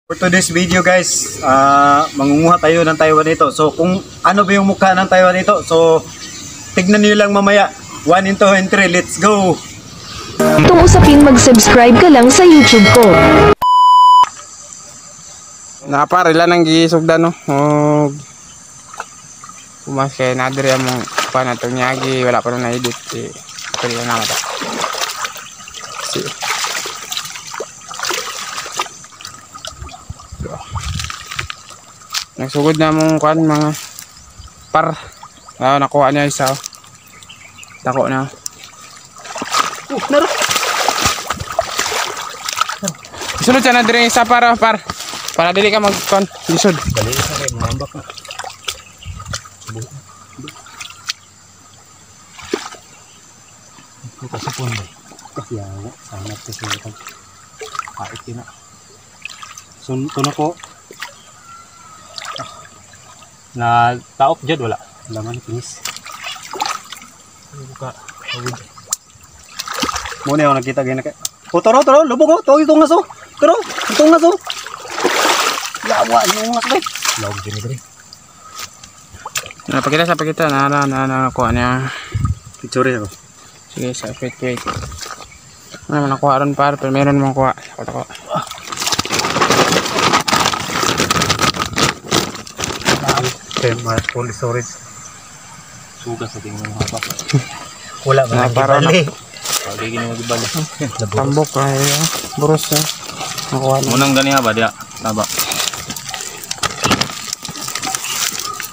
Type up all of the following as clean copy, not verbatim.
For today's video guys, mangunguha tayo ng Taiwan nito. So kung ano ba yung mukha ng Taiwan nito, so tignan niyo lang mamaya. 1 and 2 and 3, let's go! Kung usapin mag-subscribe ka lang sa YouTube ko. Napare lang ang gisugdan no. Kumas kay nadiri among panatong nyagi wala pa na edit pero na mata. Si. Nagsugod na mong kuan mga par. Nakuha niya isa. Dako na. Naro. Sunod siya na diri isa para dili ka mag-con lisod. Dali sa kay mambak na. Ito kasi po na. Kasi yawa, sangat kasi ito. Pait na. Sunto na ko. Na taop jud wala. Laman kinis. Buka. Muna yung nakita gina kay. Oh, taro, lubog oh. Itong ngaso. Taro, itong ngaso. Yawa, yung ngaso eh. Lawag din diri. Napakita na kuha niya. Picture ako. Sige, sa wait. Ano man nakuha ron par, pero meron mong kuha. Ako. Okay, mga full storage. Suga sa tingin mo haba. Wala ba nagibali? Wala ginagibali. Tambok ay buros na. Nakuha na. Unang gani ba dia? Taba.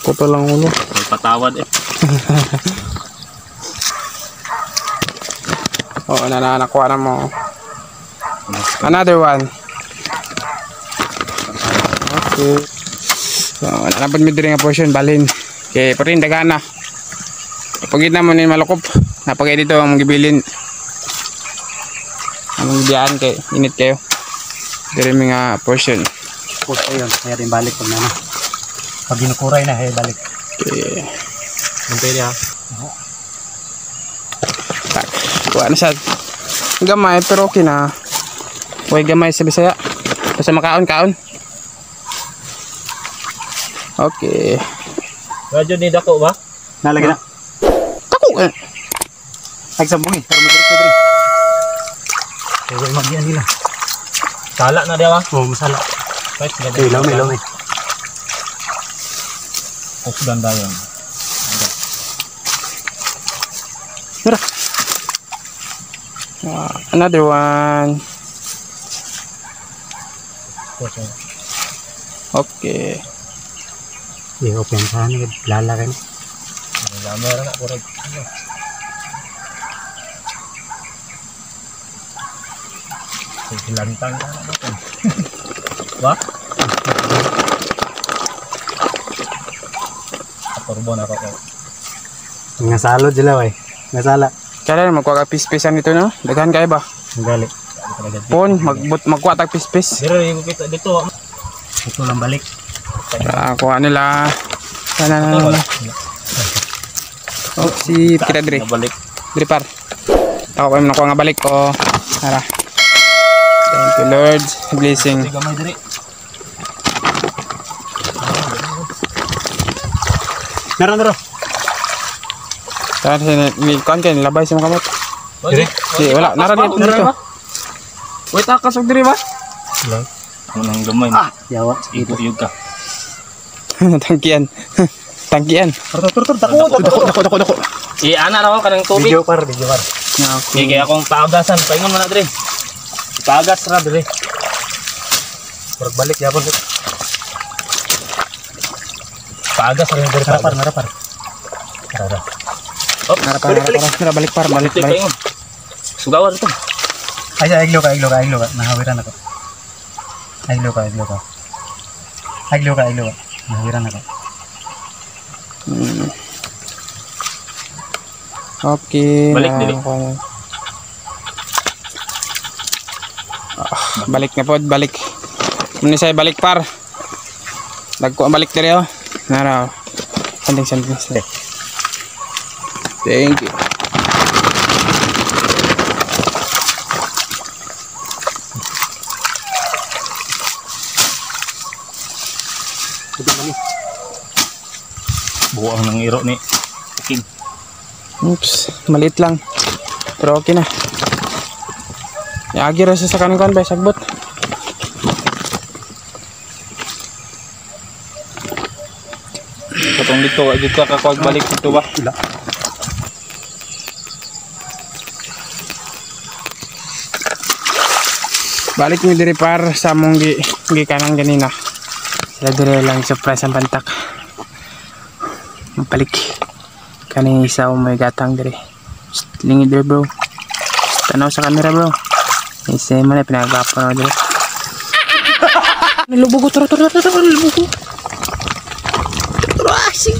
Puto lang ulo. May patawad eh. Oo, nakuha na mo. Another one. Okay. So, napad mi diri nga portion balhin. Kay parin dagana. Pagit na mo ni malukop. Napagay dito ang gibilin. Among gibiyan kay init kayo. Diri mi nga portion. Push ayun, kaya rin balik pag nana. Pag ginukuray na hay balik. Okay. Hintay niya. Tak. Kuha na siya. Gamay pero okay na. Huwag gamay sa Bisaya. Basta makaon-kaon. Okay. Radyo ni dako ba? Nalagay na. Tako eh. Nagsambong eh. Pero madiri. Huwag magyan nila. Sala na diya ba? Oo, masala. Okay, lami. Ganda yun. Mira. Another one. Okay. Open sa ni lalaki ni. Lamera na ko rin. Lantang ka na natin. Ba? Turbon ako ko. Ngasalo dila way. Ngasala. Kaya magkuha ka pispisan nito no? Daghan kayo ba? Gali. Pon, magkuha tag pispis. Pero yung kita dito. Ito lang balik. Kuha nila. Na. Oh, si kita diri. Balik. Diri par. Ako ko nakuha nga balik ko. Tara. Thank you Lord. Blessing. Gamay diri. Naro. Tara ni kan labay sa mga kamot. Diri. Si wala nara dito. Wait akasog diri ba? Wala. Unang gamay. Yawa. Iyog ka. Tangkian. Tur. Dako. Ana na ako kanang tubig. Video par. Sige akong paagasan. Paingon mo na diri. Paagas ra diri. Balik yapon. Paagas ra diri par. Tara. Oh, Nara balik par. Sugawan ito. Ay, iglo ka. Nahawiran ako. Iglo ka. Nahawiran ako. Okay. Balik dili. Balik na po, balik. Muna say balik par. Dagko ang balik diri oh. Nara. Sanding. Thank you. Buang ng iro ni King. Oops, maliit lang. Pero okay na. Iagi ra siya sa kanin ba, sagbot. Katong dito, agad ka kakuag balik dito ba? Balik mi diri par sa among gi kanang ganina. Sila diri lang surprise ang bantak. Mapalik. Kaning isa may gatang diri. Lingid diri bro. Tanaw sa camera bro. Isa man na pinagapo na diri. Nalubog ko tara nalubog ko. Tara sige.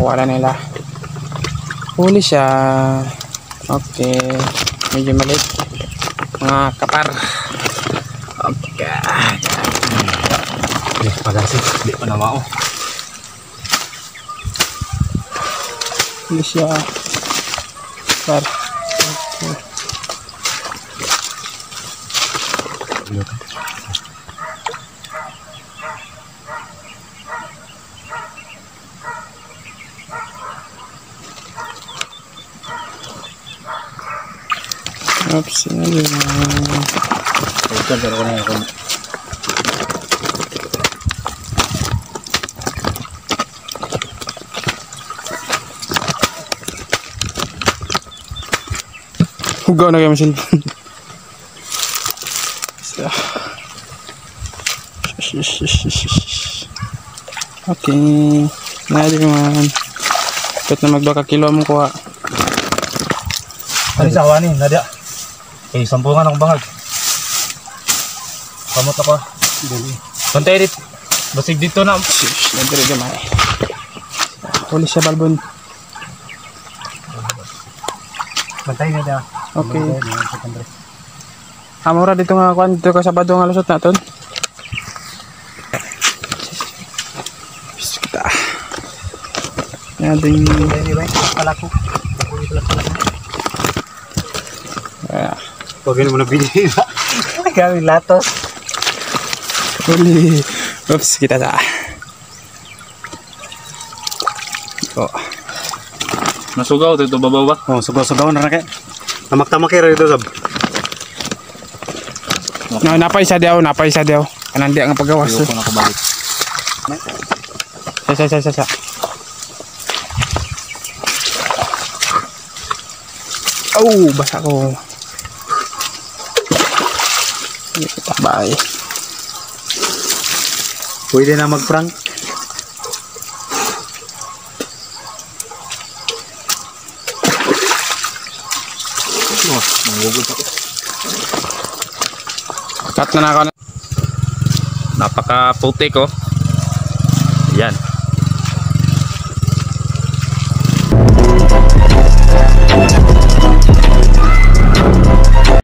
Wala nila. Huli siya. Okay. Medyo maliit. Mga kapar. Okay. Pag-asik, di pa naman ako. Huli siya. Kapar. Okay. Oops, ano Ito, pero ko na ako. hugaw na kayo masin. Okay. Nadi naman. Pwede na magbaka kilo mo kuha. Ano sa awan Nadia? Sampungan akong bangag. Kamot ako. Pantay dit. Basig dito na. Nandiri gamay. Huli siya balbon. Pantay na dia. Okay. Amora dito nga kuan dito ka Sabado nga lusot naton. Kita. Nating Palako. ah, Pag mo na bili. Ay, kami latos. huli. Oops, kita sa. Oh. Nasugaw dito babaw ba? Oh, sugaw-sugaw na kay. Tamak-tamak kay dito sab. No, napay sa diaw. Kanan di nga pagawas. Ayoko na ko balik. Sa. Oh, basa ko. Bye. Pwede na mag-prank. Manggugod ako. Cut na ako. Napaka-putik oh. Yan.